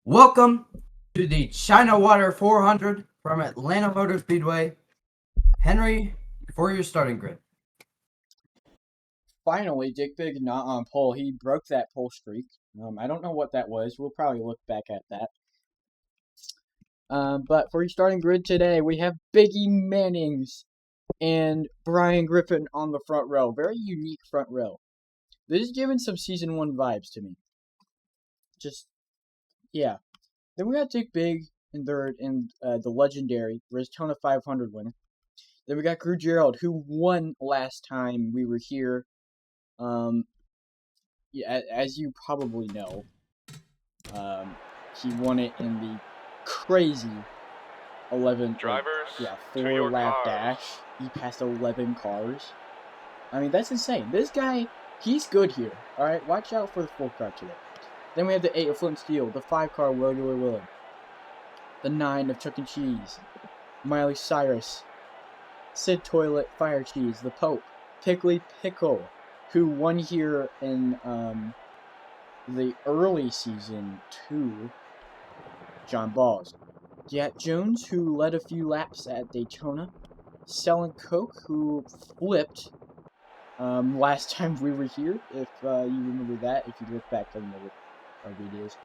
Welcome to the China Water 400 from Atlanta Motor Speedway. Henry, for your starting grid. Finally, Dick Big not on pole. He broke that pole streak. I don't know what that was. We'll probably look back at that. But for your starting grid today, we have Biggie Mannings and Brian Griffin on the front row. Very unique front row. This is giving some season 1 vibes to me. Yeah. Then we got Dick Big in third and the legendary Daytona 500 winner. Then we got Drew Gerald, who won last time we were here. As you probably know, he won it in the crazy 11 4-lap dash. He passed 11 cars. I mean, that's insane. This guy, he's good here. All right, watch out for the 4 car today. Then we have the 8 of Flint Steel, the 5 car Willie Willie, the 9 of Chuck E. Cheese, Miley Cyrus, Sid Toilet Fire Cheese, the Pope, Pickly Pickle, who won here in the early season 2, John Balls. Jack Jones, who led a few laps at Daytona. Selling Coke, who flipped last time we were here, if you remember that, if you look back on our videos.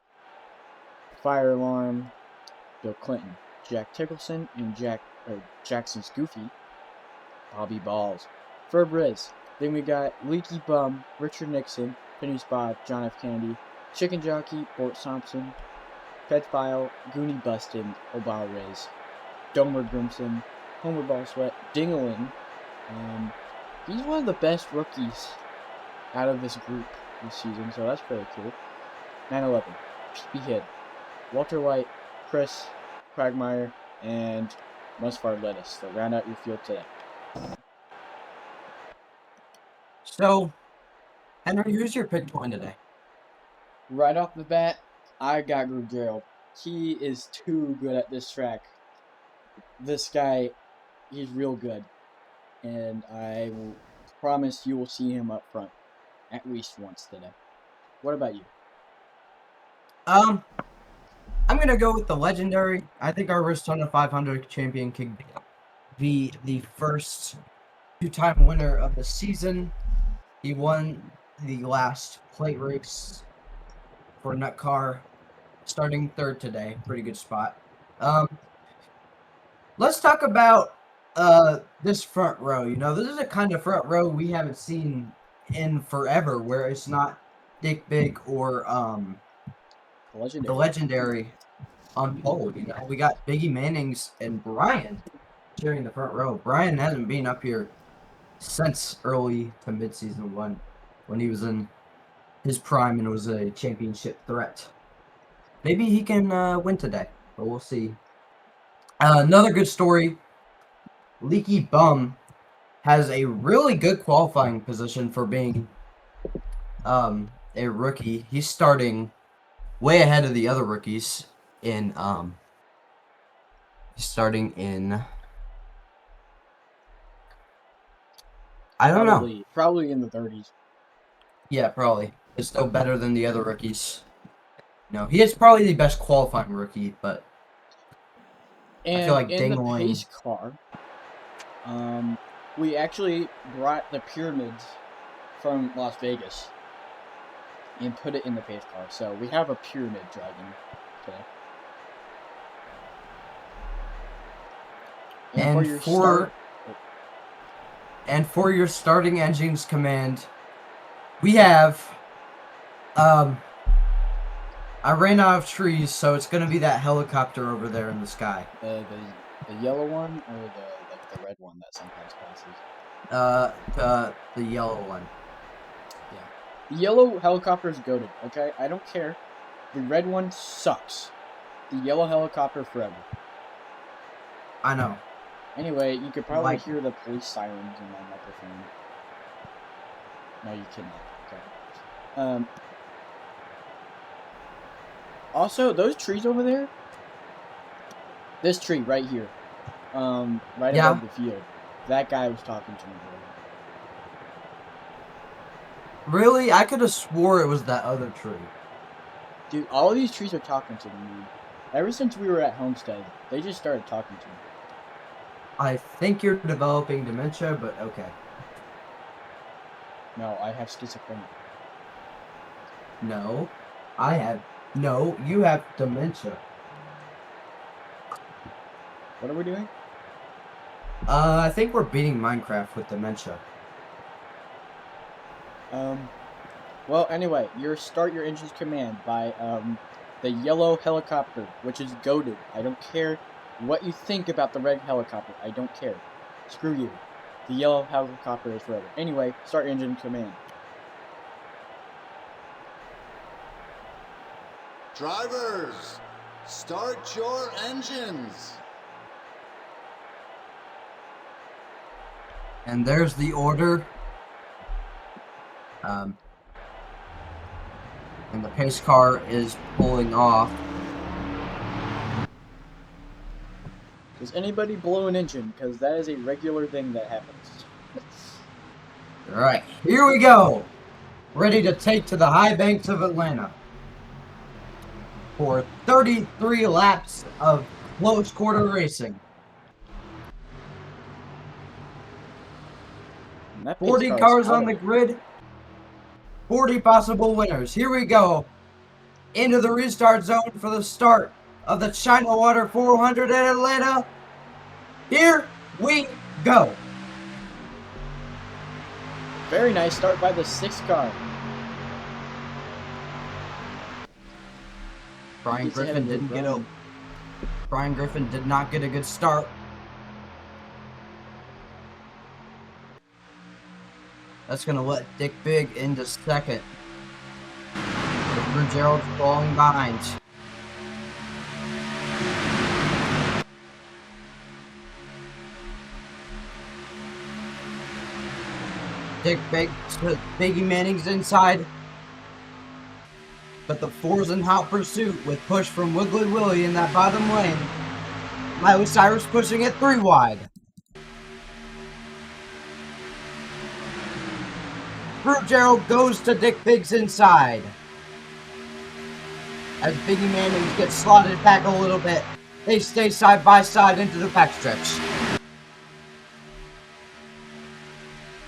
Fire Alarm, Bill Clinton. Jack Tickelson, and Jackson's Goofy, Bobby Balls. Ferbriz. Then we got Leaky Bum, Richard Nixon, Penny's Bob, John F. Kennedy, Chicken Jockey, Bort Thompson, Pedfile, Goonie Bustin, Obama Riz, Domer Grimson, Homer Ball Sweat, Dingaling. He's one of the best rookies out of this group this season, so that's pretty cool. 9/11, PB Hid, Walter White, Chris, Quagmire, and Musfard Lettuce. So round out your field today. So, Henry, who's your pick to win today? Right off the bat, I got Drew Gerald. He is too good at this track. This guy, he's real good. And I will promise you will see him up front at least once today. What about you? I'm going to go with the legendary. I think our Daytona 500 champion could be the first 2-time winner of the season. He won the last plate race for Nut Car, starting third today. Pretty good spot. Let's talk about this front row. You know, this is a kind of front row we haven't seen in forever, where it's not Dick Big or the legendary on pole. You know, we got Biggie Mannings and Brian sharing the front row. Brian hasn't been up here since early to mid-season one, when he was in his prime and was a championship threat. Maybe he can win today, but we'll see. Another good story. Leaky Bum has a really good qualifying position for being a rookie. He's starting way ahead of the other rookies in starting in, I don't know. Probably in the 30s. Yeah, probably. It's still better than the other rookies. No, he is probably the best qualifying rookie, but and I feel like in the pace car, we actually brought the pyramids from Las Vegas and put it in the pace car. So we have a pyramid driving today. And for your starting engines command, we have I ran out of trees, so it's gonna be that helicopter over there in the sky. The yellow one, or the red one that sometimes passes? The yellow one. Yeah. The yellow helicopter is goated, okay? I don't care. The red one sucks. The yellow helicopter forever. I know. Anyway, you could probably hear the police sirens in my microphone. No, you cannot. Okay. Also, those trees over there. This tree right here. Right above the field. That guy was talking to me earlier. Really? I could have swore it was that other tree. Dude, all of these trees are talking to me, man. Ever since we were at Homestead, they just started talking to me. I think you're developing dementia, but okay. No, I have schizophrenia. No, you have dementia. What are we doing? I think we're beating Minecraft with dementia. Well, anyway, start your engine's command by, the yellow helicopter, which is goated. I don't care what you think about the red helicopter. I don't care. Screw you. The yellow helicopter is forever. Anyway, start your engine command. Drivers, start your engines. And there's the order. And the pace car is pulling off. Does anybody blow an engine? Because that is a regular thing that happens. Alright, here we go! Ready to take to the high banks of Atlanta. For 33 laps of close quarter racing. 40 cars on the grid. 40 possible winners. Here we go. Into the restart zone for the start of the China Water 400 at Atlanta. Here we go. Very nice start by the 6th car. Brian Griffin did not get a good start. That's going to let Dick Big into second. With Gerald falling behind. Dick Big, Biggie Manning's inside. But the 4's in hot pursuit with push from Wiggly Willie in that bottom lane. Miley Cyrus pushing it 3 wide. Brute Gerald goes to Dick Big's inside. As Biggie Manning gets slotted back a little bit, they stay side by side into the backstretch.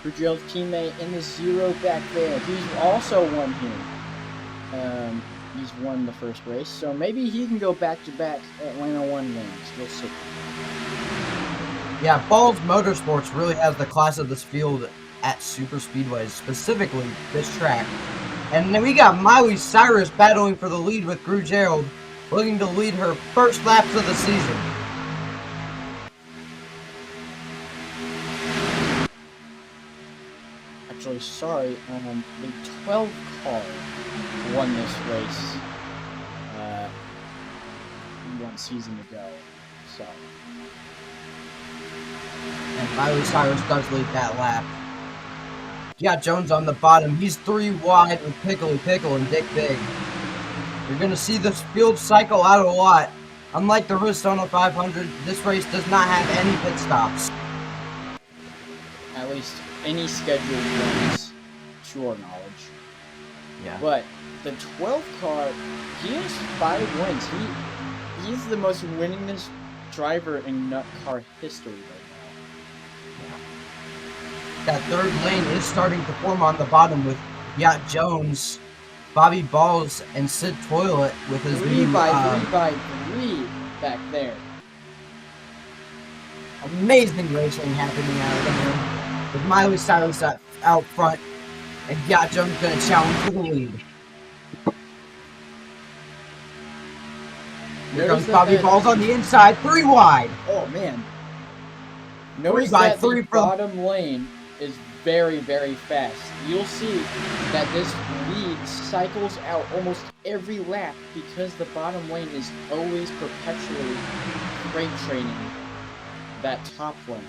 Brute Gerald's teammate in the 0 back there. He's also won here. He's won the first race, so maybe he can go back-to-back Atlanta 1 wins. We'll see. Yeah, Balls Motorsports really has the class of this field at super speedways, specifically this track. And then we got Miley Cyrus battling for the lead with Gru Gerald, looking to lead her first laps of the season. Actually, sorry, the 12 car won this race 1 season ago, so. And Miley Cyrus does lead that lap. You got Jones on the bottom. He's 3 wide with Pickly Pickle and Dick Big. You're going to see this field cycle out a lot. Unlike the Arizona 500, this race does not have any pit stops. At least any scheduled ones, to our knowledge. Yeah. But the 12th car, he has 5 wins. He's the most winningest driver in Nut Car history right now. That 3rd lane is starting to form on the bottom with Yacht Jones, Bobby Balls, and Sid Toilet with his 3 by 3 back there. Amazing racing happening out there with Miley Cyrus out front and Yacht Jones going to challenge for the lead. Here comes Bobby Balls on the inside, 3 wide. Oh man. Notice that the bottom lane is very, very fast. You'll see that this lead cycles out almost every lap because the bottom lane is always perpetually freight training that top lane.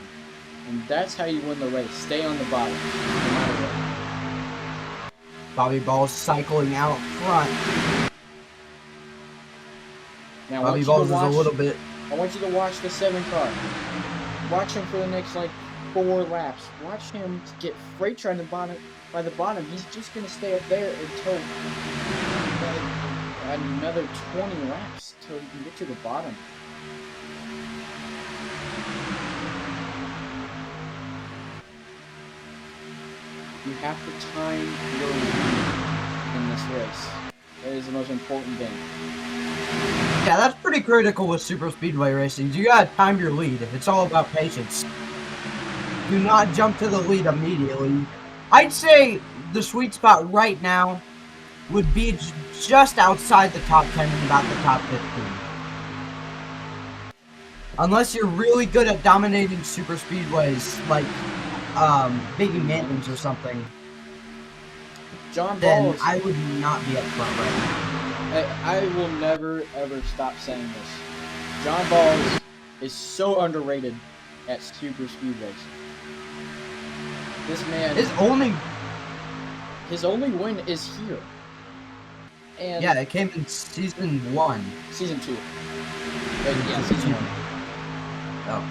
And that's how you win the race. Stay on the bottom, no matter what. Bobby Balls cycling out front. Now, Bobby Balls is a little bit. I want you to watch the 7 car. Watch him for the next, 4 laps. Watch him get freight trained by the bottom. He's just going to stay up there until another 20 laps till you can get to the bottom. You have to time your lead in this race. That is the most important thing. Yeah, that's pretty critical with super speedway racing. You gotta time your lead. It's all about patience. Do not jump to the lead immediately. I'd say the sweet spot right now would be just outside the top 10 and about the top 15. Unless you're really good at dominating super speedways, like Biggie Mannings or something. John Then Balls, I would not be up front right now. I will never ever stop saying this. John Balls is so underrated at super speedways. This man, His only win is here. And yeah, it came in season 1. Season 2. Yeah, season 1. Oh.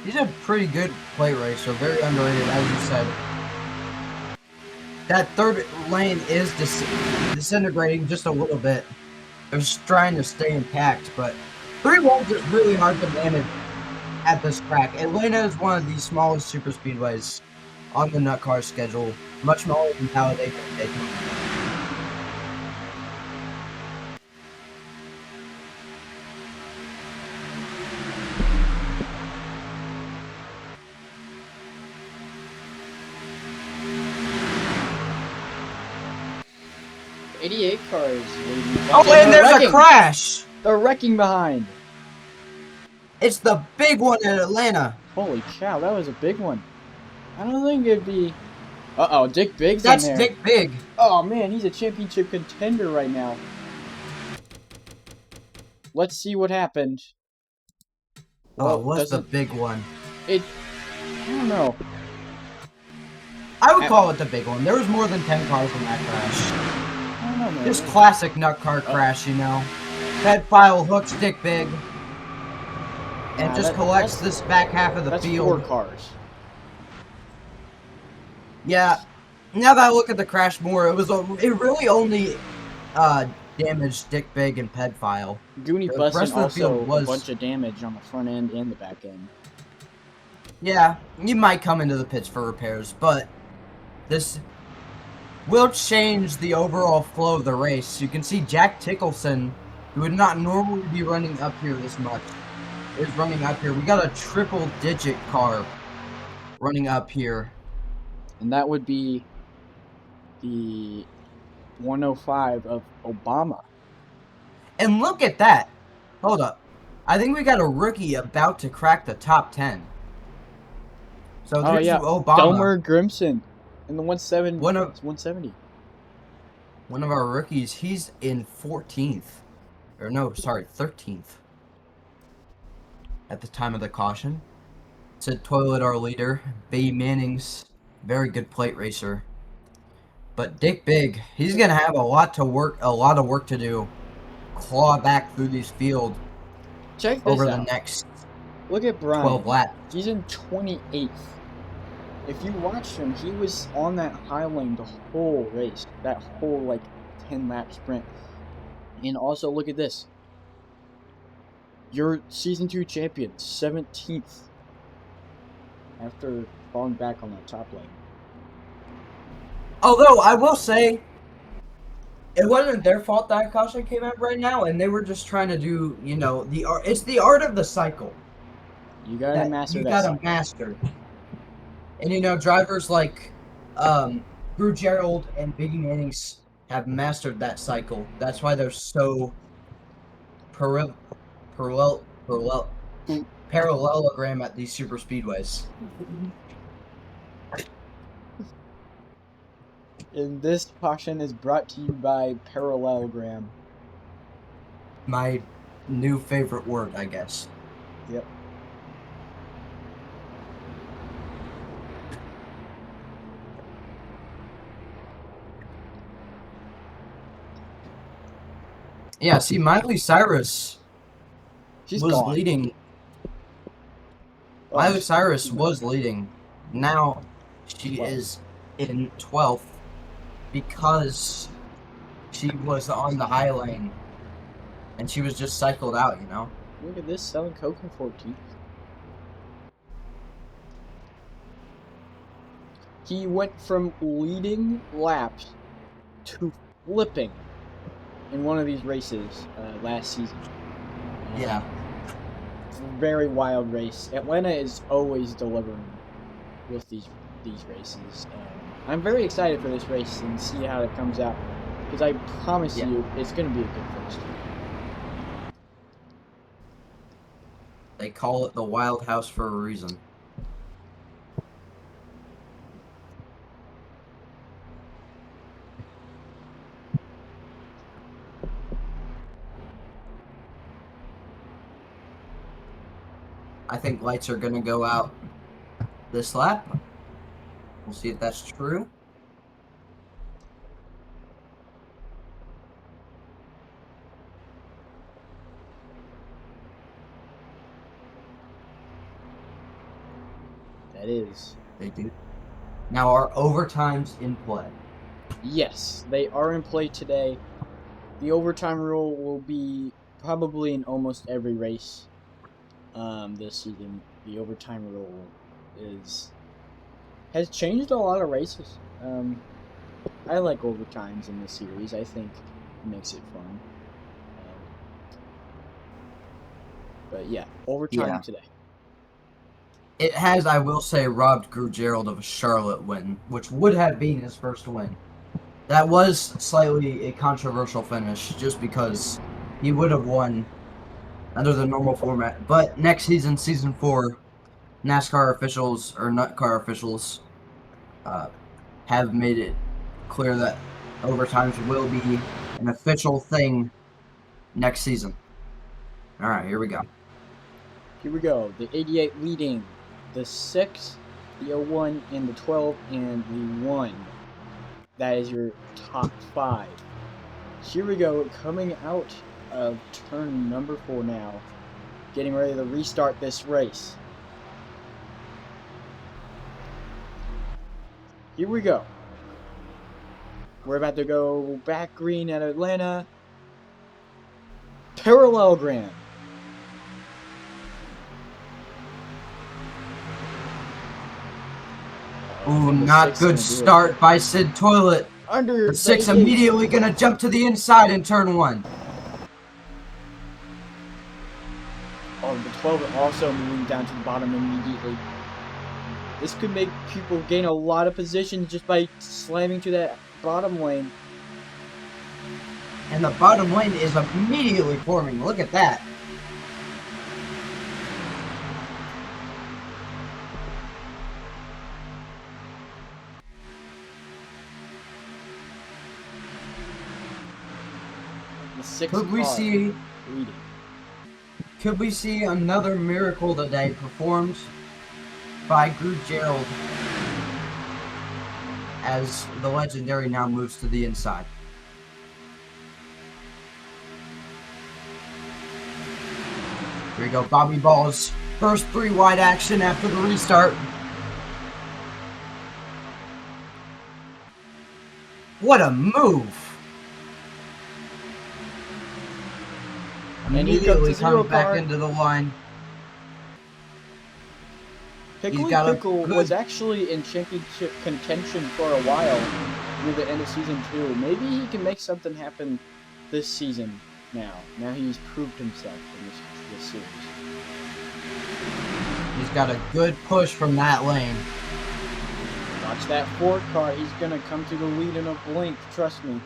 He's a pretty good plate racer, very underrated, as you said. That third lane is disintegrating just a little bit. They're just trying to stay intact, but 3 lanes is really hard to manage at this track. Atlanta is one of the smallest super speedways on the Nut Car schedule, much smaller than Talladega and Daytona. '88 cars. Oh, and there's a crash! They're wrecking behind. It's the big one in Atlanta. Holy cow, that was a big one. I don't think it'd be... Uh-oh, Dick Big's That's in there. Dick Big. Oh, man, he's a championship contender right now. Let's see what happened. Oh, what's the big one? I don't know. I would call it the big one. There was more than 10 cars in that crash. I don't know, man. This classic Nut Car crash, you know. Head file hooks Dick Big. And just collects this back half of the field. That's 4 cars. Yeah. Now that I look at the crash more, it really only damaged Dick Big and Ped File. Goonie Bussin also a bunch of damage on the front end and the back end. Yeah, you might come into the pits for repairs, but this will change the overall flow of the race. You can see Jack Tickelson, who would not normally be running up here this much, is running up here. We got a triple-digit car running up here. And that would be the 105 of Obama. And look at that. Hold up. I think we got a rookie about to crack the top 10. So there's Obama. Delmer Grimson in the 170. One of our rookies, he's in 14th. Or no, sorry, 13th. At the time of the caution. Said Toilet, our leader. Biggie Mannings, very good plate racer. But Dick Big, he's gonna have a lot of work to do. Claw back through these field. Check this over out. The next Look at Brian. 12 laps. He's in 28th. If you watched him, he was on that high lane the whole race. That whole, 10-lap sprint. And also, look at this. Your Season 2 champion, 17th. After falling back on that top lane. Although, I will say, it wasn't their fault that caution came out right now, and they were just trying to do, it's the art of the cycle. You gotta master that. You gotta master. And, drivers like Drew Gerald and Biggie Mannings have mastered that cycle. That's why they're so parallelogram at these super speedways. And this caution is brought to you by parallelogram. My new favorite word, I guess. Yep. Yeah, see, Miley Cyrus was leading. Miley Cyrus was leading Now she is in 12th because she was on the high lane and she was just cycled out, you know? Look at this, selling Coke in 14th. He went from leading laps to flipping in one of these races last season. Yeah. Very wild race. Atlanta is always delivering with these races. I'm very excited for this race and see how it comes out, because I promise you it's going to be a good first. They call it the Wild House for a reason. I think lights are going to go out this lap. We'll see if that's true. That is. They do. Now, are overtimes in play? Yes, they are in play today. The overtime rule will be probably in almost every race this season. The overtime rule has changed a lot of races. I like overtimes in this series. I think it makes it fun. But yeah, overtime today. It has, I will say, robbed Gerald of a Charlotte win, which would have been his first win. That was slightly a controversial finish, just because he would have won under the normal format. But next season, Season 4, NASCAR officials, or not car officials, have made it clear that overtimes will be an official thing next season. All right, here we go. Here we go. The 88 leading the 6, the 01, and the 12, and the 1. That is your top 5. Here we go, coming out of turn number 4 now. Getting ready to restart this race. Here we go. We're about to go back green at Atlanta. Parallelogram. Ooh, not good start by Sid Toilet. Under the 6 immediately gonna jump to the inside in turn 1. Oh, the 12 also moving down to the bottom immediately. This could make people gain a lot of position just by slamming to that bottom lane. And the bottom lane is immediately forming. Look at that. Could we see another miracle today performed by Gerald as the legendary now moves to the inside? Here we go, Bobby Balls. First 3 wide action after the restart. What a move! Immediately comes back into the line. Pickle was actually in championship contention for a while near the end of season 2. Maybe he can make something happen this season now. Now he's proved himself in this series. He's got a good push from that lane. Watch that Ford car. He's going to come to the lead in a blink. Trust me.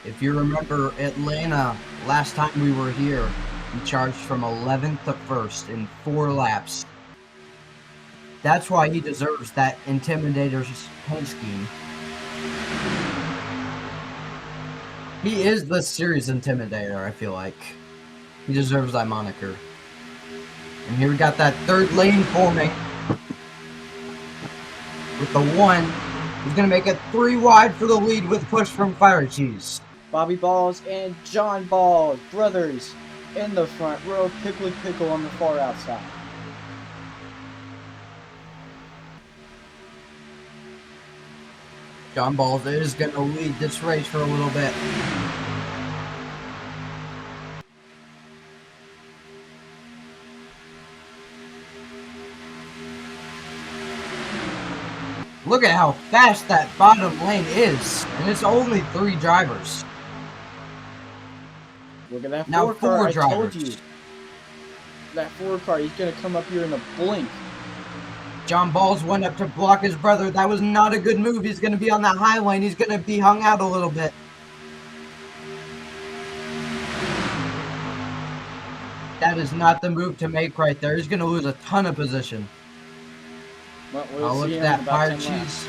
If you remember Atlanta, last time we were here, he charged from 11th to 1st in 4 laps. That's why he deserves that Intimidator's paint scheme. He is the series Intimidator, I feel like. He deserves that moniker. And here we got that 3rd lane forming. With the 1, he's going to make it 3 wide for the lead with push from Fire Cheese. Bobby Balls and John Balls, brothers, in the front row. Pickle on the far outside. John Balls is going to lead this race for a little bit. Look at how fast that bottom lane is, and it's only 3 drivers. Look at that Now 4 car, I drivers. told you. That 4 car, he's going to come up here in a blink. John Balls went up to block his brother. That was not a good move. He's going to be on that high lane. He's going to be hung out a little bit. That is not the move to make right there. He's going to lose a ton of position. Well, Oh, look at that. Fire Cheese.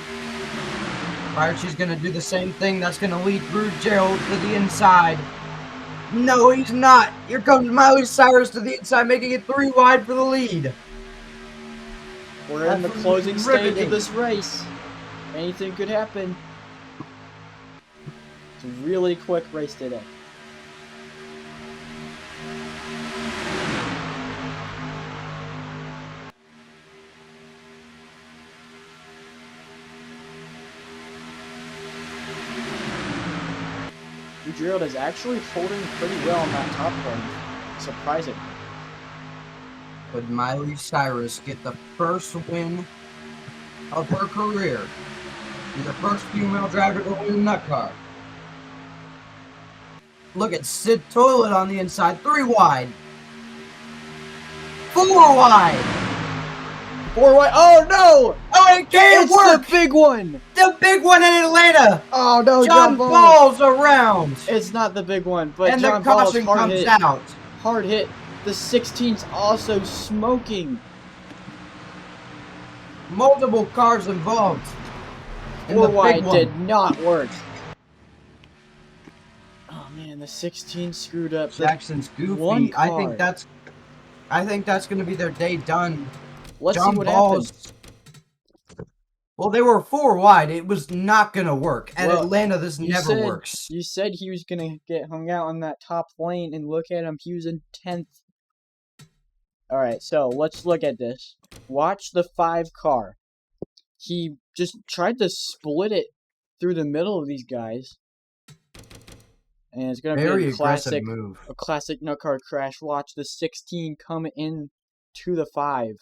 Fire Cheese going to do the same thing. That's going to lead Rude Gerald to the inside. No, he's not. Here comes Miley Cyrus to the inside, making it 3 wide for the lead. We're in the closing stage of this race. Anything could happen. It's a really quick race today. Gerald is actually holding pretty well on that top lane. Surprising. Would Miley Cyrus get the first win of her career? Be the first female driver to win a nut car. Look at Sid Toilet on the inside. 3 wide. 4 wide. 4 wide. Oh no! Oh, it can't work! It's the big one! The big one in Atlanta! Oh no, John Balls around! It's not the big one, but and John the caution Balls comes out. Hard hit. The 16's also smoking. Multiple cars involved. 4 wide did not work. Oh man, the 16 screwed up. Jackson's goofy. I think that's going to be their day done. Let's see what happens. Well, they were 4 wide. It was not going to work. At Atlanta, this never works. You said he was going to get hung out on that top lane, and look at him. He was in 10th. Alright, so let's look at this. Watch the 5 car. He just tried to split it through the middle of these guys. And it's going to be a classic move. A classic nut car crash. Watch the 16 come in to the 5.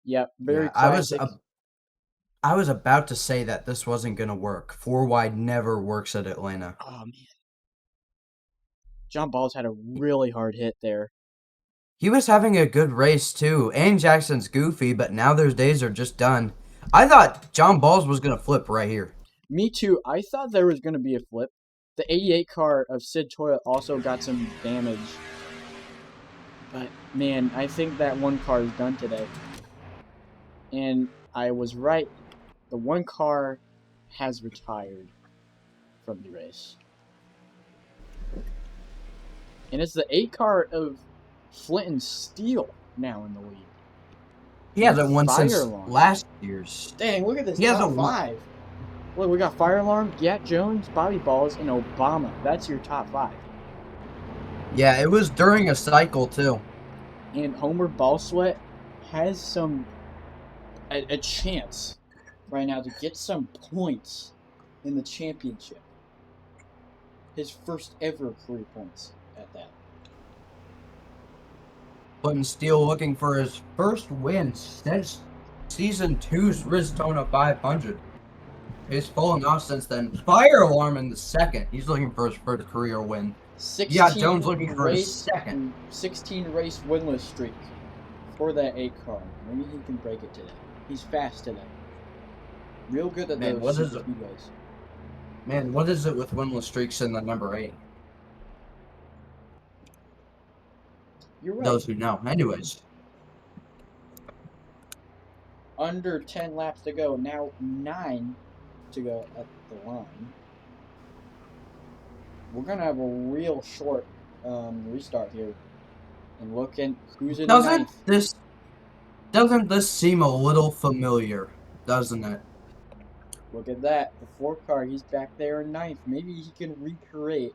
Yep, very classic. I was about to say that this wasn't going to work. 4 wide never works at Atlanta. Oh, man. John Balls had a really hard hit there. He was having a good race, too. And Jackson's goofy, but now their days are just done. I thought John Balls was going to flip right here. Me, too. I thought there was going to be a flip. The 88 car of Sid Toilet also got some damage. But, man, I think that 1 car is done today. And I was right. The 1 car has retired from the race. And it's the 8 car of Flint and Steel now in the lead. He hasn't won since last year's. Dang, look at this top 5. Look, we got Fire Alarm, Gat Jones, Bobby Balls, and Obama. That's your top 5. Yeah, it was during a cycle, too. And Homer Ball Sweat has a chance right now to get some points in the championship. His first ever career points at that. Flint and Steel looking for his first win since Season 2's Rizztona 500. He's fallen off since then. Fire Alarm in the second. He's looking for his first career win. Yeah, Jones looking for his second. 16 race winless streak for that 8 car. Maybe he can break it today. He's fast today. Real good at those speedways. Man, what is it with winless streaks in the number 8? You're right. Those who know. Anyways. Under 10 laps to go. Now 9 to go at the line. We're going to have a real short restart here. And look at who's in ninth. Doesn't this seem a little familiar, doesn't it? Look at that. The 4 car, he's back there in 9th. Maybe he can recreate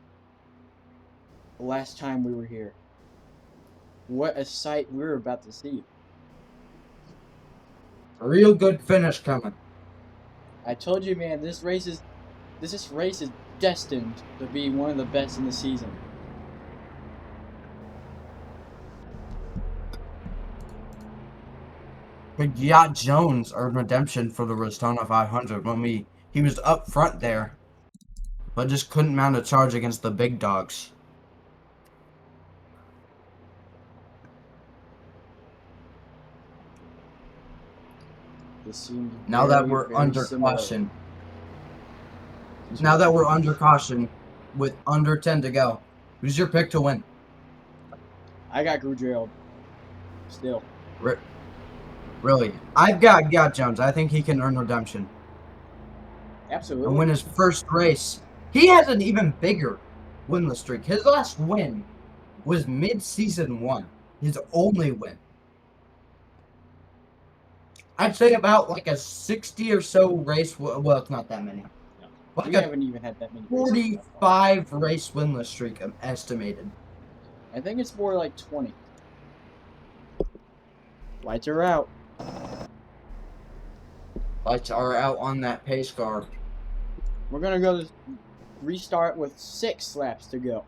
the last time we were here. What a sight we're about to see. A real good finish coming. I told you, man, this race is destined to be one of the best in the season. But Yacht Jones earned redemption for the Daytona 500 when he was up front there, but just couldn't mount a charge against the big dogs. This seems now that we're under caution. Now that we're under caution, with under 10 to go, who's your pick to win? I got Grugiero. Still. Really? I've got Jones. I think he can earn redemption. Absolutely. And win his first race. He has an even bigger winless streak. His last win was mid-season 1. His only win. I'd say about like a 60 or so race. Well, it's not that many. No. Like we haven't even had that many. 45 race winless streak estimated. I think it's more like 20. Lights are out. Lights are out on that pace car. We're gonna go restart with 6 laps to go.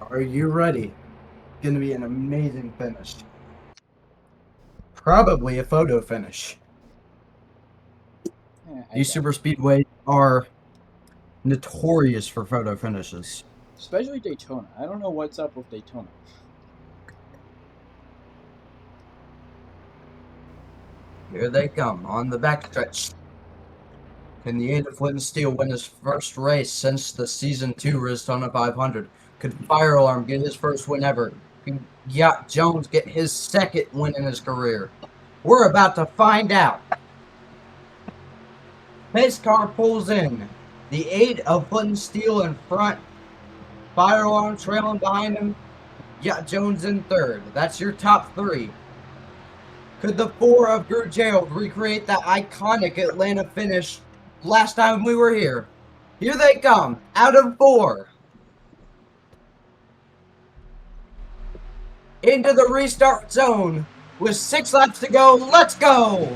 Are you ready? Gonna be an amazing finish. Probably a photo finish. These super speedways are notorious for photo finishes. Especially Daytona. I don't know what's up with Daytona. Here they come on the backstretch. Can the 8 of Flint and Steel win his first race since the Season 2 Daytona 500? Could Fire Alarm get his first win ever? Can Yacht Jones get his second win in his career? We're about to find out. Pace car pulls in. The 8 of Flint and Steel in front. Fire Alarm trailing behind him. Yacht Jones in third. That's your top 3. Could the 4 of Grugiero recreate that iconic Atlanta finish last time we were here? Here they come, out of 4. Into the restart zone with 6 laps to go. Let's go!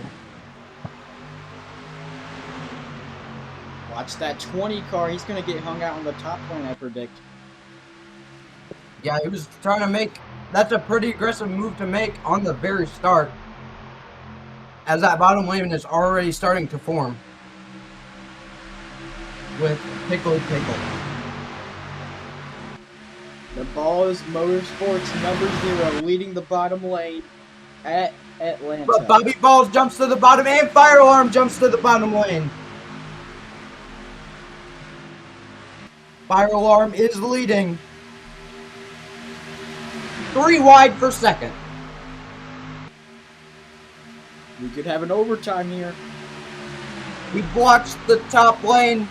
Watch that 20 car. He's going to get hung out on the top lane, I predict. Yeah, he was trying to make... That's a pretty aggressive move to make on the very start, as that bottom lane is already starting to form with Pickle. The Balls Motorsports number 0 leading the bottom lane at Atlanta. But Bobby Balls jumps to the bottom and Fire Alarm jumps to the bottom lane. Fire Alarm is leading. 3 wide for second. We could have an overtime here. He blocks the top lane.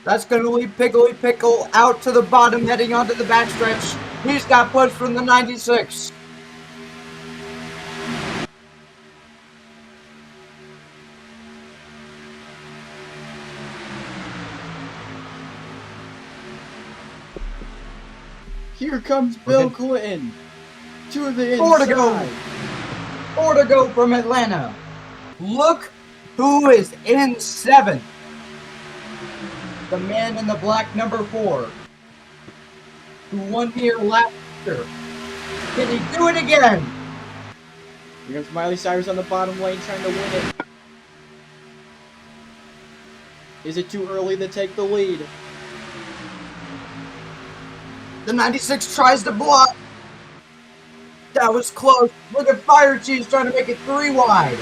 That's going to lead Pickle out to the bottom, heading onto the backstretch. He's got pushed from the 96. Here comes Bill Clinton to the inside. 4 to go. 4 to go from Atlanta. Look who is in 7th. The man in the black, number 4, who won here last year. Can he do it again? Here comes Miley Cyrus on the bottom lane trying to win it. Is it too early to take the lead? The 96 tries to block. That was close. Look at Fire Cheese trying to make it 3 wide.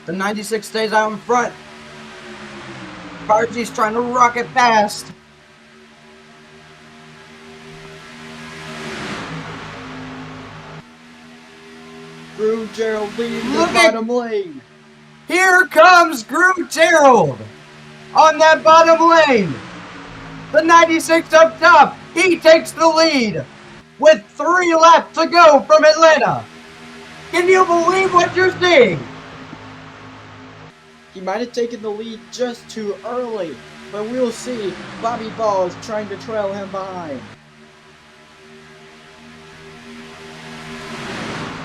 The 96 stays out in front. Fire Cheese trying to rock it past. Grugiero leading the bottom lane. Here comes Grugiero on that bottom lane. The 96 up top. He takes the lead with 3 laps to go from Atlanta. Can you believe what you're seeing? He might have taken the lead just too early, but we'll see. Bobby Balls trying to trail him behind.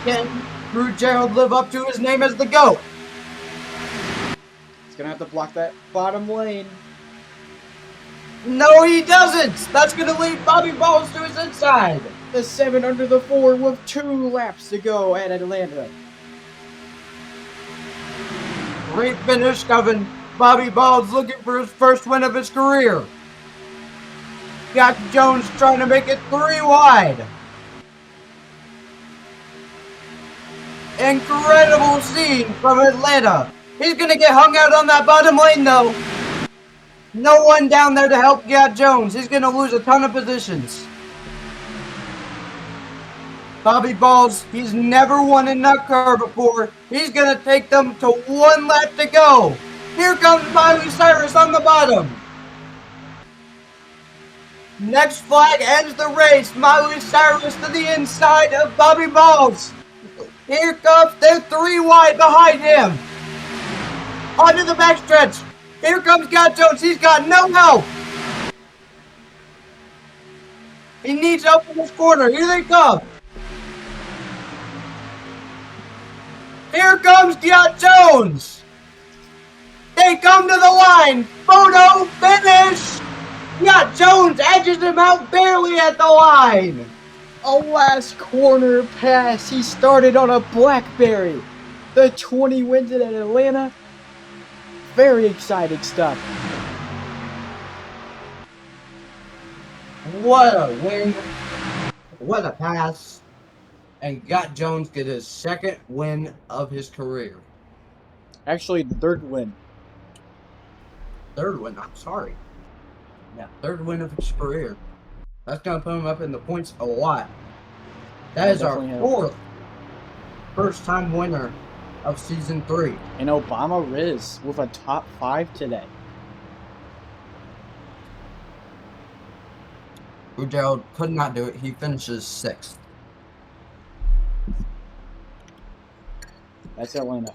Can Drew Gerald live up to his name as the GOAT? He's gonna have to block that bottom lane. No, he doesn't. That's going to lead Bobby Balls to his inside. The 7 under the 4 with 2 laps to go at Atlanta. Great finish, Kevin. Bobby Balls looking for his first win of his career. Got Jones trying to make it 3 wide. Incredible scene from Atlanta. He's going to get hung out on that bottom lane, though. No one down there to help Gat Jones. He's going to lose a ton of positions. Bobby Balls, he's never won in that car before. He's going to take them to 1 lap to go. Here comes Miley Cyrus on the bottom. Next flag ends the race. Miley Cyrus to the inside of Bobby Balls. Here comes, they're 3 wide behind him. Onto the backstretch. Here comes Gat Jones. He's got no help. He needs help in this corner. Here they come. Here comes Gat Jones. They come to the line. Photo finish. Gat Jones edges him out barely at the line. A last corner pass. He started on a BlackBerry. The 20 wins it at Atlanta. Very exciting stuff. What a win. What a pass. And Gat Jones get his 2nd win of his career. Actually, the 3rd win. 3rd win, I'm sorry. Yeah, 3rd win of his career. That's going to put him up in the points a lot. That is our 4th first-time winner of Season 3. And Obama Riz with a top 5 today. Drew Gerald could not do it. He finishes 6th. That's Atlanta.